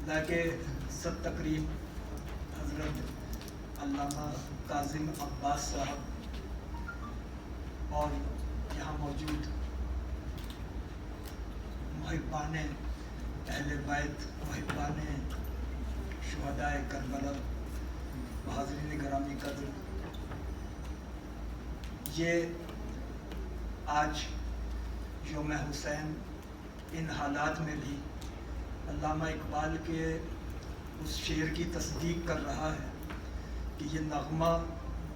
کہ سب تقریب حضرت علامہ کاظم عباس صاحب اور یہاں موجود محبان اہل بیت، محبان شہداء کربلا، حاضرین گرامی قدر، یہ آج یوم حسین ان حالات میں بھی علامہ اقبال کے اس شعر کی تصدیق کر رہا ہے کہ یہ نغمہ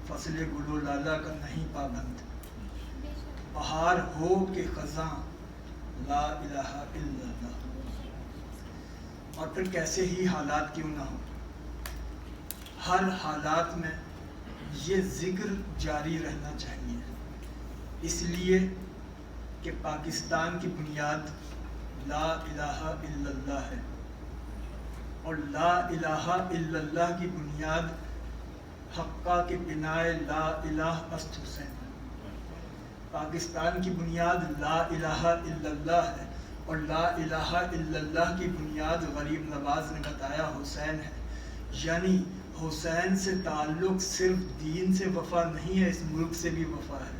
فصل گل و لالہ کا نہیں پابند، بہار ہو کہ خزاں لا الہ الا اللہ۔ اور پھر کیسے ہی حالات کیوں نہ ہو، ہر حالات میں یہ ذکر جاری رہنا چاہیے، اس لیے کہ پاکستان کی بنیاد لا الہ الا اللہ ہے، اور لا الہ الا اللہ کی بنیاد حقہ کے بنائے لا الہ است حسین۔ پاکستان کی بنیاد لا الہ الا اللہ ہے، اور لا الہ الا اللہ کی بنیاد غریب نواز نے بتایا حسین ہے، یعنی حسین سے تعلق صرف دین سے وفا نہیں ہے، اس ملک سے بھی وفا ہے۔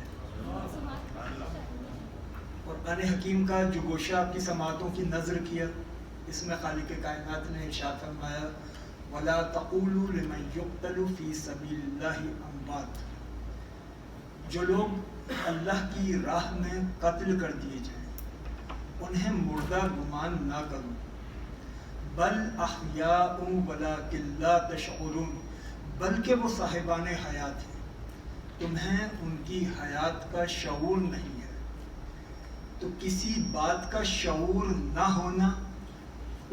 اور قرآن حکیم کا جو گوشہ آپ کی سماعتوں کی نظر کیا، اس میں خالق کائنات نے ارشاد فرمایا وَلَا تَقُولُوا لِمَنْ يُقْتَلُ فِي سَبِيلِ اللَّهِ أَمْوَاتٌ، جو لوگ اللہ کی راہ میں قتل کر دیے جائیں انہیں مردہ گمان نہ کرو، بل احیاء ولیکن لا تشعرون، بلکہ وہ صاحبان حیات ہیں، تمہیں ان کی حیات کا شعور نہیں ہے۔ تو کسی بات کا شعور نہ ہونا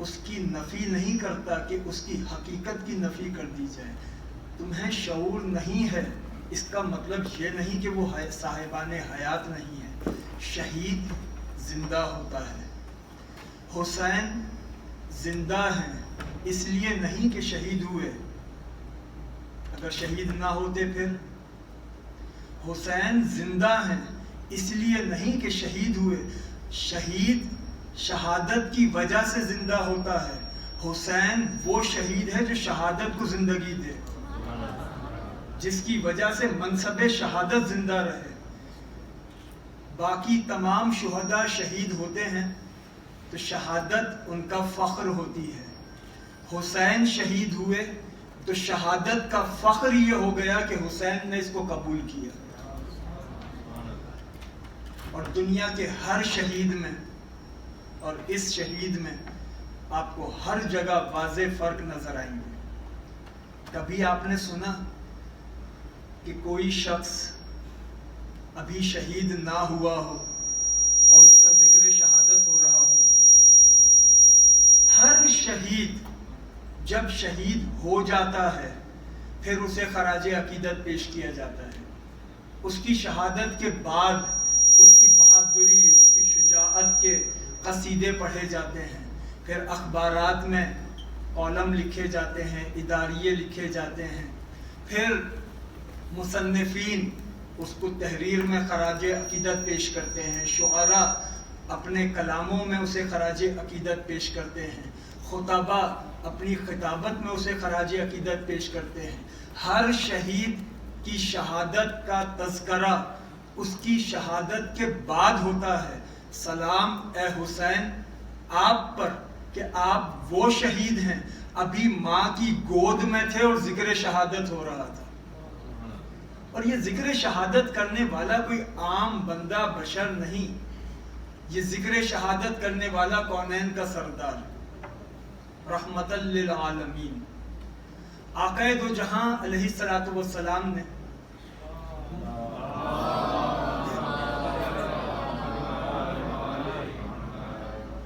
اس کی نفی نہیں کرتا کہ اس کی حقیقت کی نفی کر دی جائے۔ تمہیں شعور نہیں ہے اس کا مطلب یہ نہیں کہ وہ صاحبان حیات نہیں ہے۔ شہید زندہ ہوتا ہے، حسین زندہ ہیں اس لیے نہیں کہ شہید ہوئے، اگر شہید نہ ہوتے پھر؟ حسین زندہ ہیں اس لیے نہیں کہ شہید ہوئے، شہید شہادت کی وجہ سے زندہ ہوتا ہے، حسین وہ شہید ہے جو شہادت کو زندگی دے، جس کی وجہ سے منصب شہادت زندہ رہے۔ باقی تمام شہداء شہید ہوتے ہیں تو شہادت ان کا فخر ہوتی ہے، حسین شہید ہوئے تو شہادت کا فخر یہ ہو گیا کہ حسین نے اس کو قبول کیا۔ اور دنیا کے ہر شہید میں اور اس شہید میں آپ کو ہر جگہ واضح فرق نظر آئیں گے۔ کبھی آپ نے سنا کہ کوئی شخص ابھی شہید نہ ہوا ہو اور اس کا ذکر شہادت ہو رہا ہو؟ ہر شہید جب شہید ہو جاتا ہے پھر اسے خراج عقیدت پیش کیا جاتا ہے، اس کی شہادت کے بعد اس کی بہادری، اس کی شجاعت کے قصیدے پڑھے جاتے ہیں، پھر اخبارات میں کالم لکھے جاتے ہیں، اداریے لکھے جاتے ہیں، پھر مصنفین اس کو تحریر میں خراج عقیدت پیش کرتے ہیں، شعراء اپنے کلاموں میں اسے خراج عقیدت پیش کرتے ہیں، خطباء اپنی خطابت میں اسے خراج عقیدت پیش کرتے ہیں۔ ہر شہید کی شہادت کا تذکرہ اس کی شہادت کے بعد ہوتا ہے، سلام اے حسین آپ پر کہ آپ وہ شہید ہیں ابھی ماں کی گود میں تھے اور ذکر شہادت ہو رہا تھا۔ اور یہ ذکر شہادت کرنے والا کوئی عام بندہ بشر نہیں، یہ ذکر شہادت کرنے والا کونین کا سردار رحمت للعالمین آقا دو جہاں علیہ الصلوۃ والسلام نے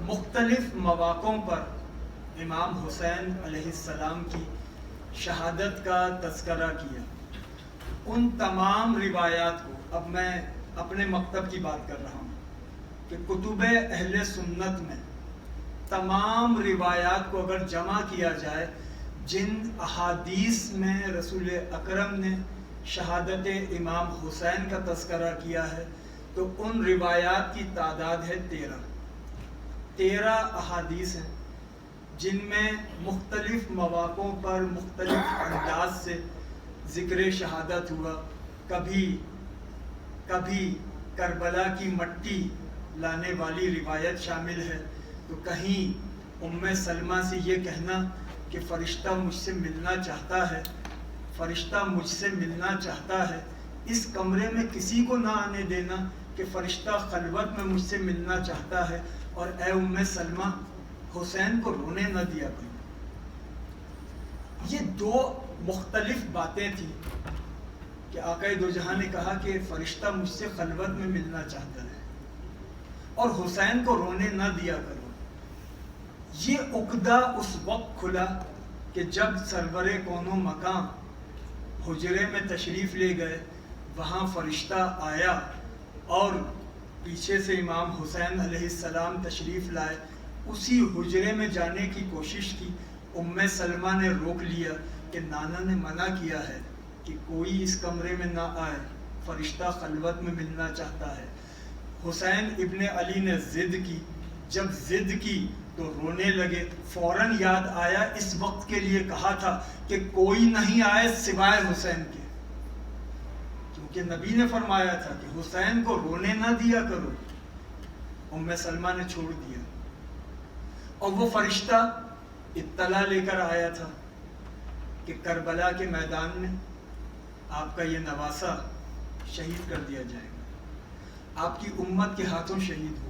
مختلف مواقعوں پر امام حسین علیہ السلام کی شہادت کا تذکرہ کیا۔ ان تمام روایات کو، اب میں اپنے مکتب کی بات کر رہا ہوں کہ کتب اہل سنت میں تمام روایات کو اگر جمع کیا جائے، جن احادیث میں رسول اکرم نے شہادت امام حسین کا تذکرہ کیا ہے، تو ان روایات کی تعداد ہے 13 احادیث ہیں جن میں مختلف مواقعوں پر مختلف انداز سے ذکر شہادت ہوا. کبھی کربلا کی مٹی لانے والی روایت شامل ہے تو کہیں ام سلمہ سے یہ کہنا کہ فرشتہ مجھ سے ملنا چاہتا ہے, اس کمرے میں کسی کو نہ آنے دینا کہ فرشتہ خلوت میں مجھ سے ملنا چاہتا ہے, اور اے ام سلمہ حسین کو رونے نہ دیا کرو. یہ دو مختلف باتیں تھیں کہ آقا دو جہاں نے کہا کہ فرشتہ مجھ سے خلوت میں ملنا چاہتا ہے اور حسین کو رونے نہ دیا کرو. یہ عقدہ اس وقت کھلا کہ جب سرور کون و مکان حجرے میں تشریف لے گئے, وہاں فرشتہ آیا اور پیچھے سے امام حسین علیہ السلام تشریف لائے. اسی حجرے میں جانے کی کوشش کی, ام سلمہ نے روک لیا کہ نانا نے منع کیا ہے کہ کوئی اس کمرے میں نہ آئے, فرشتہ خلوت میں ملنا چاہتا ہے. حسین ابن علی نے ضد کی, جب ضد کی تو رونے لگے. فوراً یاد آیا اس وقت کے لیے کہا تھا کہ کوئی نہیں آئے سوائے حسین کے, کیونکہ نبی نے فرمایا تھا کہ حسین کو رونے نہ دیا کرو. ام سلمہ نے چھوڑ دیا اور وہ فرشتہ اطلاع لے کر آیا تھا کہ کربلا کے میدان میں آپ کا یہ نواسہ شہید کر دیا جائے گا, آپ کی امت کے ہاتھوں شہید ہوگا.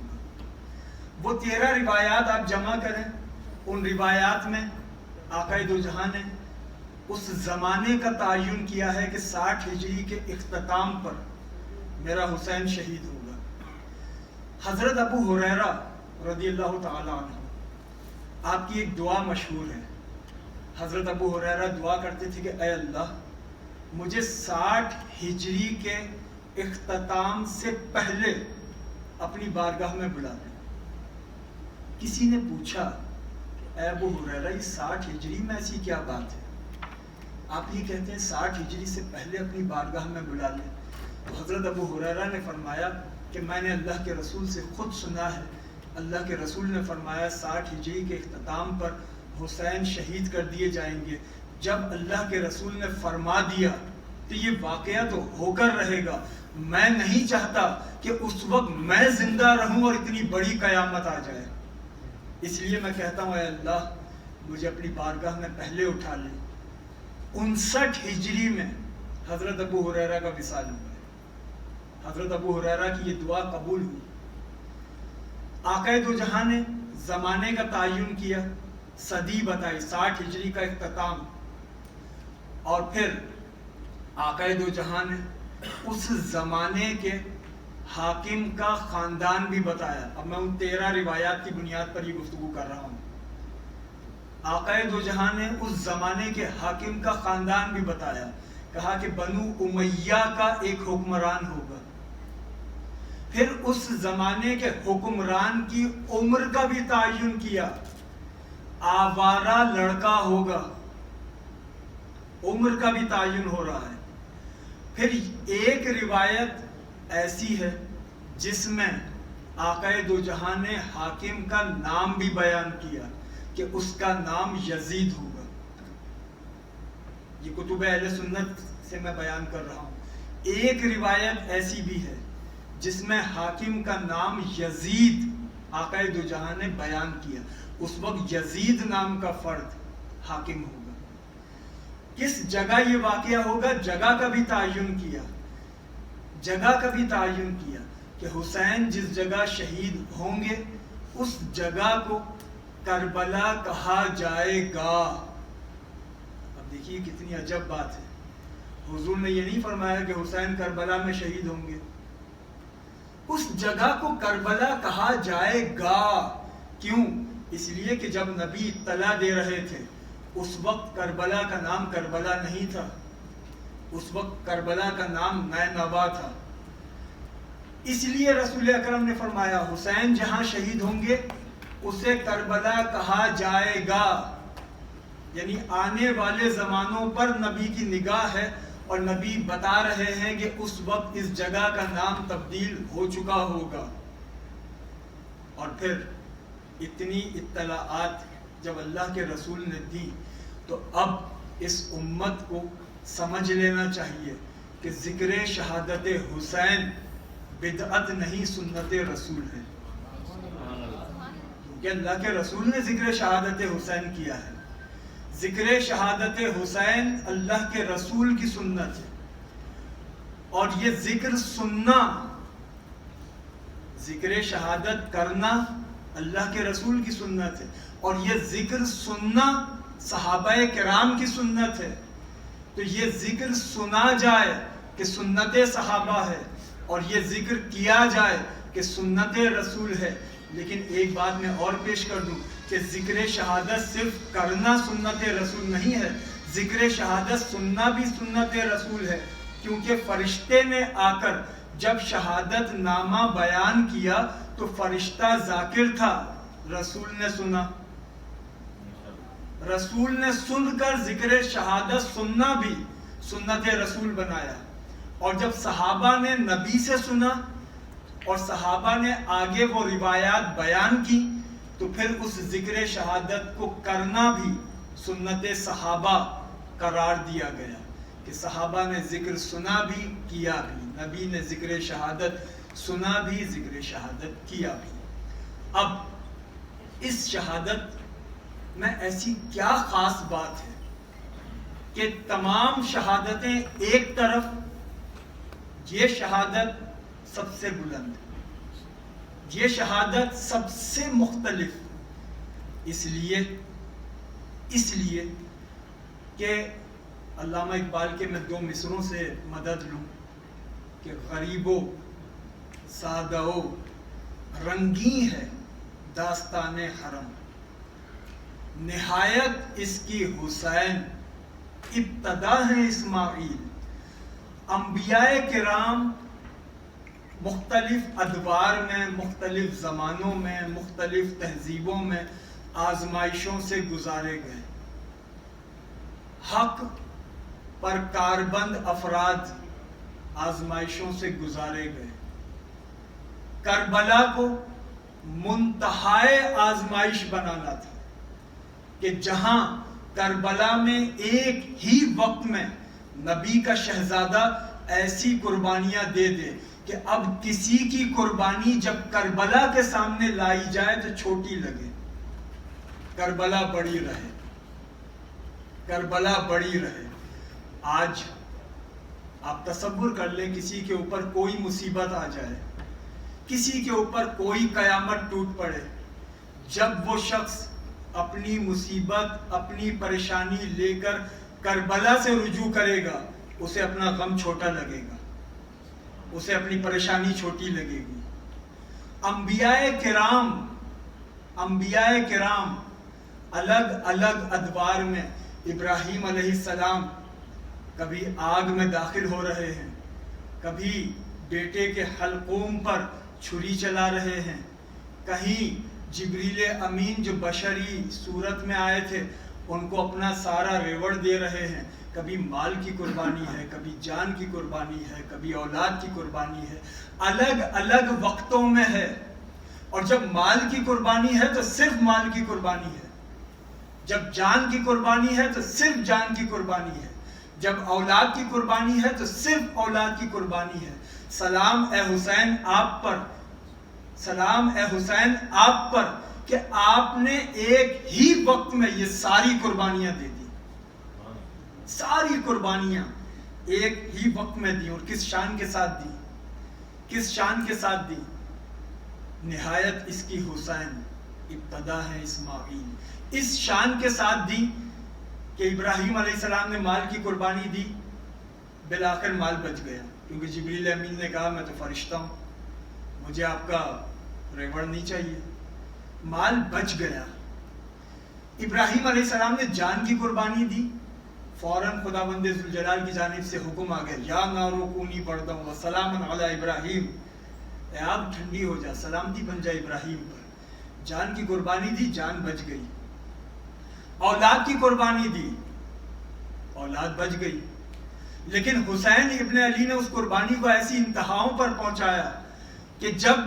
وہ 13 روایات آپ جمع کریں, ان روایات میں آقا دو جہاں نے اس زمانے کا تعین کیا ہے کہ 60 ہجری کے اختتام پر میرا حسین شہید ہوگا. حضرت ابو ہریرہ رضی اللہ تعالی عنہ, آپ کی ایک دعا مشہور ہے. حضرت ابو ہریرہ دعا کرتے تھے کہ اے اللہ مجھے 60 ہجری کے اختتام سے پہلے اپنی بارگاہ میں بلا دیں. کسی نے پوچھا کہ اے ابو ہریرہ یہ 60 ہجری میں ایسی کیا بات ہے, آپ یہ کہتے ہیں 60 ہجری سے پہلے اپنی بارگاہ میں بلا لیں. تو حضرت ابو ہریرہ نے فرمایا کہ میں نے اللہ کے رسول سے خود سنا ہے, اللہ کے رسول نے فرمایا 60 ہجری کے اختتام پر حسین شہید کر دیے جائیں گے. جب اللہ کے رسول نے فرما دیا تو یہ واقعہ تو ہو کر رہے گا. میں نہیں چاہتا کہ اس وقت میں زندہ رہوں اور اتنی بڑی قیامت آ جائے, اس لیے میں کہتا ہوں اے اللہ مجھے اپنی بارگاہ میں پہلے اٹھا لے. 59 ہجری میں حضرت ابو ہریرہ کا وصال ہوا ہے. حضرت ابو ہریرہ کی یہ دعا قبول ہوئی. آقا دو جہاں نے زمانے کا تعین کیا, صدی بتائی 60 ہجری کا اختتام, اور پھر آقا دو جہاں نے اس زمانے کے حاکم کا خاندان بھی بتایا. اب میں ان 13 روایات کی بنیاد پر یہ گفتگو کر رہا ہوں. آقا دو جہاں نے اس زمانے کے حاکم کا خاندان بھی بتایا, کہا کہ بنو امیہ کا ایک حکمران ہوگا. پھر اس زمانے کے حکمران کی عمر کا بھی تعین کیا, آوارہ لڑکا ہوگا, عمر کا بھی تعین ہو رہا ہے. پھر ایک روایت ایسی ہے جس میں آقا دو جہاں نے حاکم کا نام بھی بیان کیا کہ اس کا نام یزید ہوگا. یہ کتب اہل سنت سے میں بیان کر رہا ہوں. ایک روایت ایسی بھی ہے جس میں حاکم کا نام یزید آقا دو جہاں نے بیان کیا. اس وقت یزید نام کا فرد حاکم ہوگا. کس جگہ یہ واقعہ ہوگا, جگہ کا بھی تعین کیا, جگہ کا بھی تعین کیا کہ حسین جس جگہ شہید ہوں گے اس جگہ کو کربلا کہا جائے گا. اب دیکھیے کتنی عجب بات ہے. حضور نے یہ نہیں فرمایا کہ حسین کربلا میں شہید ہوں گے, اس جگہ کو کربلا کہا جائے گا. کیوں؟ اس لیے کہ جب نبی اطلاع دے رہے تھے اس وقت کربلا کا نام کربلا نہیں تھا, اس وقت کربلا کا نام نینوا تھا. اس لیے رسول اکرم نے فرمایا حسین جہاں شہید ہوں گے اسے کربلا کہا جائے گا. یعنی آنے والے زمانوں پر نبی کی نگاہ ہے اور نبی بتا رہے ہیں کہ اس وقت اس جگہ کا نام تبدیل ہو چکا ہوگا. اور پھر اتنی اطلاعات جب اللہ کے رسول نے دی تو اب اس امت کو سمجھ لینا چاہیے کہ ذکر شہادت حسین بدعت نہیں، سنت رسول ہے، کیونکہ اللہ کے رسول نے ذکر شہادت حسین کیا ہے۔ ذکر شہادت حسین اللہ کے رسول کی سنت ہے، اور یہ ذکر سننا، ذکر شہادت کرنا اللہ کے رسول کی سنت ہے، اور یہ ذکر سننا صحابہ کرام کی سنت ہے۔ تو یہ ذکر سنا جائے کہ سنت صحابہ ہے، اور یہ ذکر کیا جائے کہ سنت رسول ہے۔ لیکن ایک بات میں اور پیش کر دوں کہ ذکر شہادت صرف کرنا سنت رسول نہیں ہے، ذکر شہادت سننا بھی سنت رسول ہے، کیونکہ فرشتے نے آ کر جب شہادت نامہ بیان کیا تو فرشتہ ذاکر تھا، رسول نے سنا، رسول نے سن کر ذکر شہادت سننا بھی سنت رسول بنایا۔ اور جب صحابہ نے نبی سے سنا اور صحابہ نے آگے وہ روایات بیان کی تو پھر اس ذکر شہادت کو کرنا بھی سنت صحابہ قرار دیا گیا، کہ صحابہ نے ذکر سنا بھی کیا بھی، نبی نے ذکر شہادت سنا بھی ذکر شہادت کیا بھی۔ اب اس شہادت میں ایسی کیا خاص بات ہے کہ تمام شہادتیں ایک طرف، یہ شہادت سب سے بلند، یہ شہادت سب سے مختلف، اس لیے کہ علامہ اقبال کے میں دو مصروں سے مدد لوں کہ غریبو سادہو رنگی ہے داستان حرم، نہایت اس کی حسین ابتدا ہے اسماعیل۔ انبیاء کرام مختلف ادوار میں، مختلف زمانوں میں، مختلف تہذیبوں میں آزمائشوں سے گزارے گئے، حق پر کاربند افراد آزمائشوں سے گزارے گئے۔ کربلا کو منتہائے آزمائش بنانا تھا کہ جہاں کربلا میں ایک ہی وقت میں نبی کا شہزادہ ایسی قربانیاں دے دے کہ اب کسی کی قربانی جب کربلا کے سامنے لائی جائے تو چھوٹی لگے، کربلا بڑی رہے، کربلا بڑی رہے۔ آج آپ تصور کر لیں کسی کے اوپر کوئی مصیبت آ جائے، کسی کے اوپر کوئی قیامت ٹوٹ پڑے، جب وہ شخص اپنی مصیبت، اپنی پریشانی لے کر کربلا سے رجوع کرے گا، اسے اپنا غم چھوٹا لگے گا، اسے اپنی پریشانی چھوٹی لگے گی۔ انبیاء کرام الگ الگ ادوار میں، ابراہیم علیہ السلام کبھی آگ میں داخل ہو رہے ہیں، کبھی بیٹے کے حلقوم پر چھری چلا رہے ہیں، کہیں جبریل امین جو بشری صورت میں آئے تھے ان کو اپنا سارا ریوڑ دے رہے ہیں، کبھی مال کی قربانی ہے، کبھی جان کی قربانی ہے، کبھی اولاد کی قربانی ہے، الگ الگ وقتوں میں ہے۔ اور جب مال کی قربانی ہے تو صرف مال کی قربانی ہے، جب جان کی قربانی ہے تو صرف جان کی قربانی ہے، جب اولاد کی قربانی ہے تو صرف اولاد کی قربانی ہے۔ سلام اے حسین آپ پر، سلام اے حسین آپ پر کہ آپ نے ایک ہی وقت میں یہ ساری قربانیاں دے دی، ساری قربانیاں ایک ہی وقت میں دی، اور کس شان کے ساتھ دی، کس شان کے ساتھ دی؟ نہایت اس کی حسین ابتدا ہے اسماعیل، اس شان کے ساتھ دی کہ ابراہیم علیہ السلام نے مال کی قربانی دی، بالآخر مال بچ گیا، کیونکہ جبریل امین نے کہا میں تو فرشتہ ہوں، مجھے آپ کا ریوڑ نہیں چاہیے، مال بچ گیا۔ ابراہیم علیہ السلام نے جان کی قربانی دی، فوراً خداوند ذوالجلال کی جانب سے حکم آ گیا، یا نار کونی برداً وسلام علی ابراہیم، اے آگ ٹھنڈی ہو جا، سلامتی بن جائے ابراہیم پر۔ جان کی قربانی دی، جان بچ گئی۔ اولاد کی قربانی دی، اولاد بچ گئی۔ لیکن حسین ابن علی نے اس قربانی کو ایسی انتہاؤں پر پہنچایا کہ جب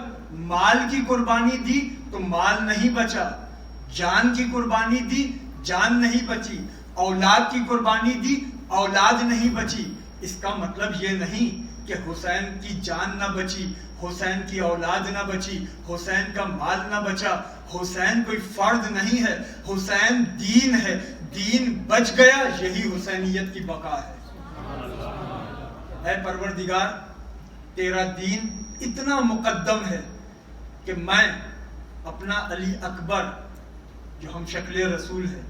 مال کی قربانی دی تو مال نہیں بچا، جان کی قربانی دی، جان نہیں بچی، اولاد کی قربانی دی، اولاد نہیں بچی۔ اس کا مطلب یہ نہیں کہ حسین کی جان نہ بچی، حسین کی اولاد نہ بچی، حسین کا مال نہ بچا۔ حسین کوئی فرد نہیں ہے، حسین دین ہے، دین بچ گیا، یہی حسینیت کی بقا ہے۔ اے پروردگار، تیرا دین اتنا مقدم ہے کہ میں اپنا علی اکبر جو ہم شکل رسول ہے،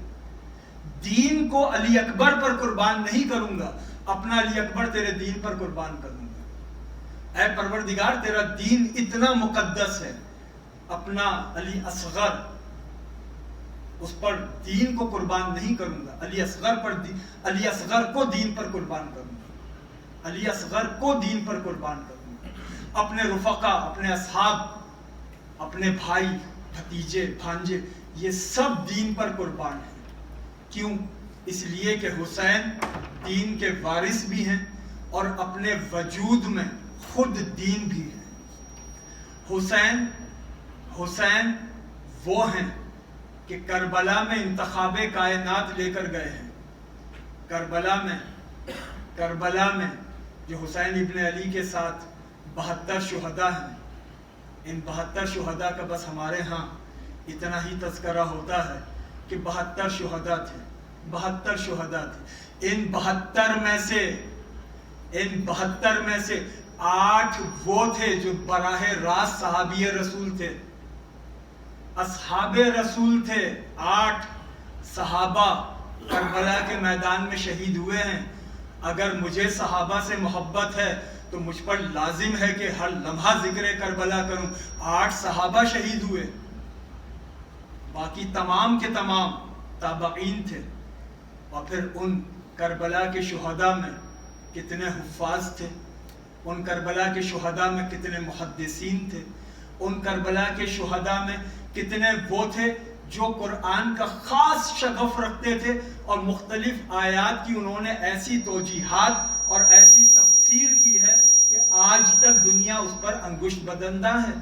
دین کو علی اکبر پر قربان نہیں کروں گا، اپنا علی اکبر تیرے دین پر قربان کروں گا۔ اے پروردگار، تیرا دین اتنا مقدس ہے، اپنا علی اصغر اس پر دین کو قربان نہیں کروں گا، علی اصغر کو دین پر قربان کروں گا، علی اصغر کو دین پر قربان کروں گا۔ اپنے رفقا، اپنے اصحاب، اپنے بھائی، بھتیجے، بھانجے، یہ سب دین پر قربان ہیں۔ کیوں؟ اس لیے کہ حسین دین کے وارث بھی ہیں اور اپنے وجود میں خود دین بھی ہے۔ حسین وہ ہیں کہ کربلا میں انتخاب کائنات لے کر گئے ہیں۔ کربلا میں جو حسین ابن علی کے ساتھ 72 شہداء ہیں، ان 72 شہداء کا بس ہمارے ہاں اتنا ہی تذکرہ ہوتا ہے کہ 72 شہداء تھے، 72 شہداء تھے۔ ان 72 میں سے 8 وہ تھے جو براہ راست صحابی رسول تھے، اصحاب رسول تھے۔ 8 صحابہ کربلا کے میدان میں شہید ہوئے ہیں۔ اگر مجھے صحابہ سے محبت ہے تو مجھ پر لازم ہے کہ ہر لمحہ ذکر کربلا کروں۔ 8 صحابہ شہید ہوئے، باقی تمام کے تمام تابعین تھے۔ اور پھر ان کربلا کے شہداء میں کتنے حفاظ تھے، ان کربلا کے شہداء میں کتنے محدثین تھے، ان کربلا کے شہداء میں کتنے وہ تھے جو قرآن کا خاص شغف رکھتے تھے اور مختلف آیات کی انہوں نے ایسی توجیحات اور ایسی تفسیر کی ہے کہ آج تک دنیا اس پر انگشت بدندہ ہے۔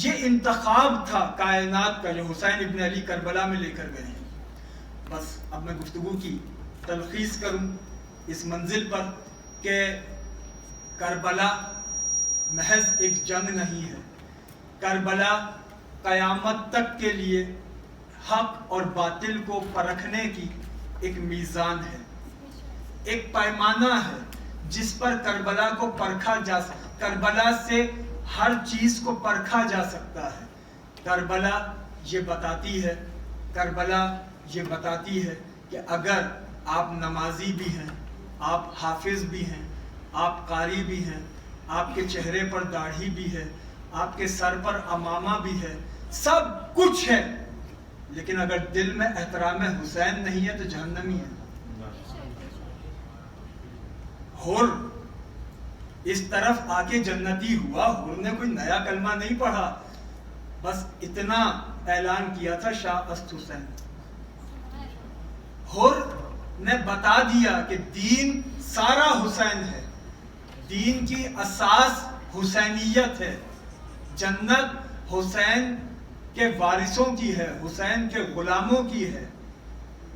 یہ انتخاب تھا کائنات کا جو حسین ابن علی کربلا میں لے کر گئے ہیں۔ بس اب میں گفتگو کی تلخیص کروں اس منزل پر کہ کربلا محض ایک جنگ نہیں ہے، کربلا قیامت تک کے لیے حق اور باطل کو پرکھنے کی ایک میزان ہے، ایک پیمانہ ہے جس پر کربلا کو پرکھا جا سکتا، کربلا سے ہر چیز کو پرکھا جا سکتا ہے۔ کربلا یہ بتاتی ہے کہ اگر آپ نمازی بھی ہیں، آپ حافظ بھی ہیں، آپ قاری بھی ہیں، آپ کے چہرے پر داڑھی بھی ہے، آپ کے سر پر عمامہ بھی ہے، سب کچھ ہے، لیکن اگر دل میں احترام حسین نہیں ہے تو جہنمی ہے۔ حر اس طرف آ کے جنتی ہوا، حر نے کوئی نیا کلمہ نہیں پڑھا، بس اتنا اعلان کیا تھا شاہ است حسین۔ حر نے بتا دیا کہ دین سارا حسین ہے، دین کی اساس حسینیت ہے، جنت حسین کے وارثوں کی ہے، حسین کے غلاموں کی ہے۔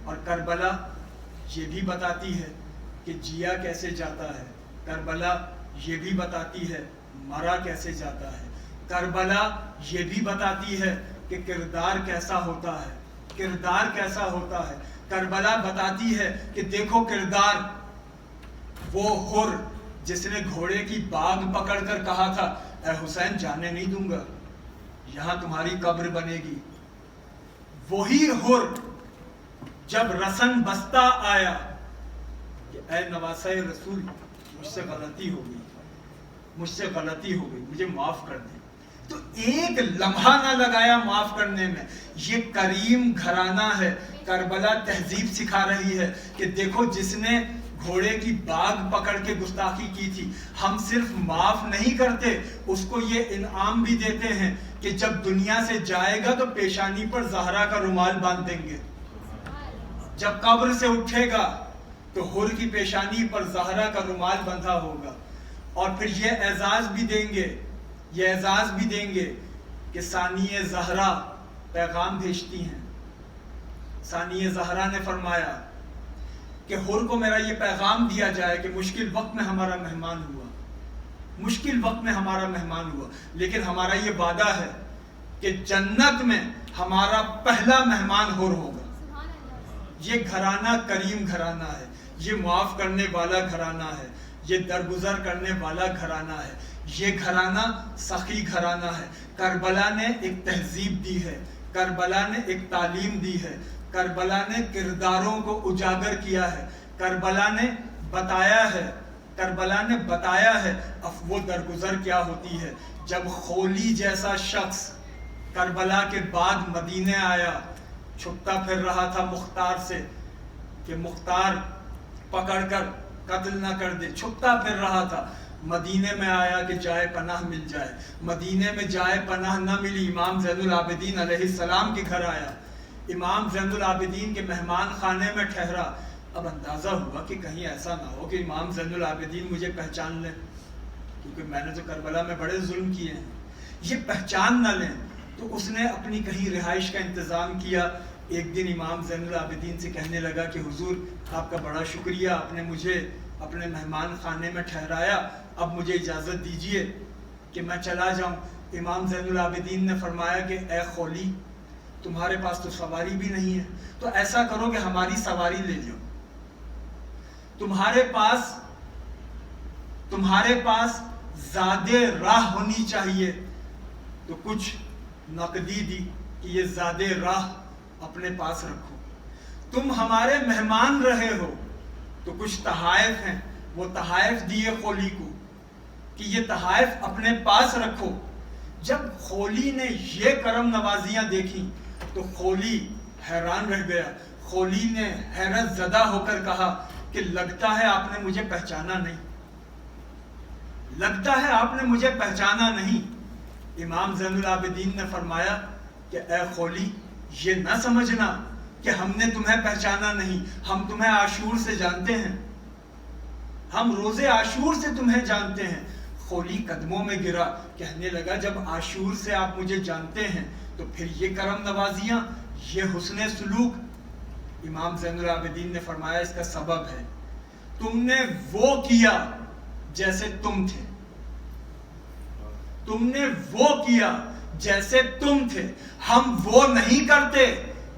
اور کربلا یہ بھی بتاتی ہے کہ جیا کیسے جاتا ہے، کربلا یہ بھی بتاتی ہے مرا کیسے جاتا ہے، کربلا یہ بھی بتاتی ہے کہ کردار کیسا ہوتا ہے، کردار کیسا ہوتا ہے۔ کربلا بتاتی ہے کہ دیکھو کردار، وہ حر جس نے گھوڑے کی باگ پکڑ کر کہا تھا اے حسین جانے نہیں دوں گا، یہاں تمہاری قبر بنے گی، وہی حر جب رسن بستہ آیا کہ اے نواسہ رسول مجھ سے غلطی ہو گئی، مجھے معاف کر دیں، تو ایک لمحہ نہ لگایا معاف کرنے میں۔ یہ کریم گھرانہ ہے، کربلا تہذیب سکھا رہی ہے کہ دیکھو جس نے گھوڑے کی باگ پکڑ کے گستاخی کی تھی، ہم صرف معاف نہیں کرتے، اس کو یہ انعام بھی دیتے ہیں کہ جب دنیا سے جائے گا تو پیشانی پر زہرا کا رومال باندھ دیں گے، جب قبر سے اٹھے گا تو حر کی پیشانی پر زہرا کا رومال بندھا ہوگا، اور پھر یہ اعزاز بھی دیں گے کہ ثانی زہرا پیغام بھیجتی ہیں. ثانیہ زہرا نے فرمایا کہ حر کو میرا یہ پیغام دیا جائے کہ مشکل وقت میں ہمارا مہمان ہوا، مشکل وقت میں ہمارا مہمان ہوا، لیکن ہمارا یہ وعدہ ہے کہ جنت میں ہمارا پہلا مہمان حر ہوگا. یہ گھرانہ کریم گھرانہ ہے، یہ معاف کرنے والا گھرانہ ہے، یہ درگزر کرنے والا گھرانہ ہے، یہ گھرانہ سخی گھرانہ ہے. کربلا نے ایک تہذیب دی ہے، کربلا نے ایک تعلیم دی ہے، کربلا نے کرداروں کو اجاگر کیا ہے، کربلا نے بتایا ہے، کربلا نے بتایا ہے اب وہ درگزر کیا ہوتی ہے. جب خولی جیسا شخص کربلا کے بعد مدینے آیا، چھپتا پھر رہا تھا مختار سے کہ مختار پکڑ کر قتل نہ کر دے، چھپتا پھر رہا تھا. مدینے میں آیا کہ جائے پناہ مل جائے، مدینے میں جائے پناہ نہ ملی، امام زین العابدین علیہ السلام کے گھر آیا، امام زین العابدین کے مہمان خانے میں ٹھہرا. اب اندازہ ہوا کہ کہیں ایسا نہ ہو کہ امام زین العابدین مجھے پہچان لیں، کیونکہ میں نے تو کربلا میں بڑے ظلم کیے ہیں، یہ پہچان نہ لیں. تو اس نے اپنی کہیں رہائش کا انتظام کیا. ایک دن امام زین العابدین سے کہنے لگا کہ حضور آپ کا بڑا شکریہ، آپ نے مجھے اپنے مہمان خانے میں ٹھہرایا، اب مجھے اجازت دیجیے کہ میں چلا جاؤں. امام زین العابدین نے فرمایا کہ اے خولی، تمہارے پاس تو سواری بھی نہیں ہے، تو ایسا کرو کہ ہماری سواری لے جاؤ. تمہارے پاس زادے راہ ہونی چاہیے. تو کچھ نقدی دی کہ یہ زادے راہ اپنے پاس رکھو. تم ہمارے مہمان رہے ہو تو کچھ تحائف ہیں، وہ تحائف دیے خولی کو کہ یہ تحائف اپنے پاس رکھو. جب خولی نے یہ کرم نوازیاں دیکھی تو خولی حیران رہ گیا. خولی نے حیرت زدہ ہو کر کہا کہ لگتا ہے آپ نے مجھے پہچانا نہیں، لگتا ہے آپ نے مجھے پہچانا نہیں. امام زین العابدین نے فرمایا کہ اے خولی، یہ نہ سمجھنا کہ ہم نے تمہیں پہچانا نہیں، ہم تمہیں عاشور سے جانتے ہیں، ہم روزے عاشور سے تمہیں جانتے ہیں. خولی قدموں میں گرا، کہنے لگا جب عاشور سے آپ مجھے جانتے ہیں تو پھر یہ کرم نوازیاں، یہ حسن سلوک. امام زین العابدین نے فرمایا اس کا سبب ہے تم نے وہ کیا جیسے تم تھے، تم نے وہ کیا جیسے تم تھے. ہم وہ نہیں کرتے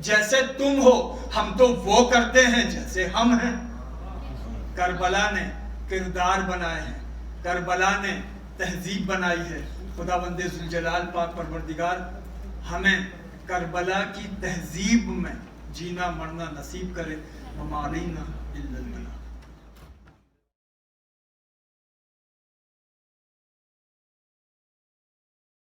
جیسے تم ہو، ہم تو وہ کرتے ہیں جیسے ہم ہیں. کربلا نے کردار بنائے ہیں، کربلا نے تہذیب بنائی ہے. خدا بند ذوالجلال پاک پروردگار ہمیں کربلا کی تہذیب میں جینا مرنا نصیب کرے. وما علینا الا البلاغ.